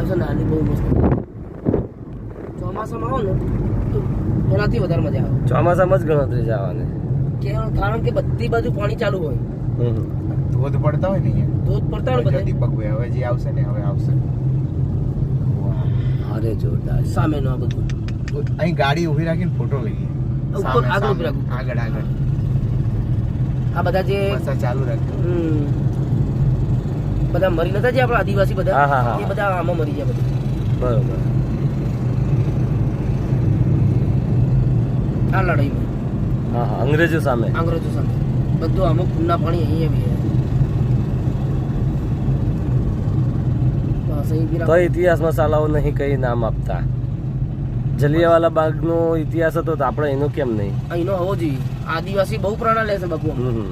છે નાની બહુ મસ્ત. ચોમાસામાં આવો ને તો એનાથી વધારે મજા આવે. ચોમાસામાં જ ગણતરી જવાની. કારણ કે બધી બાજુ પાણી ચાલુ હોય. ધોધ પડતા હોય ને અહીંયા. ધોધ પડતા હોય બધા. દીપક ભાઈ હવે જે આવશે ને હવે આવશે. અરે જોરદાર. સામેનું આ બધું. અહીં ગાડી ઊભી રાખીને ફોટો લઈએ. ઉપર આગળ ઉભી રાખો. આગળ આ બધા જે ચાલુ રાખ્યું. બધા મરી નતા જે આપણા આદિવાસી બધા હા, હા. એ બધા આમાં મરી ગયા બધા. બરોબર. આ લડાઈમાં હા હા, અંગ્રેજો સામે. અંગ્રેજો સામે બધું આમાં ખુલ્લા પાણી અહીંયા બી બસ અહીં બી તો ઇતિહાસમાં સાલાઓ નહીં કઈ નામ આપતા. જલિયાવાલા બાગનો ઇતિહાસ હતો તો આપણે એનો કેમ નહીં? અહીંનો હોવો જોઈએ. આદિવાસી બહુ પ્રાણા લે છે બાપુ. હમ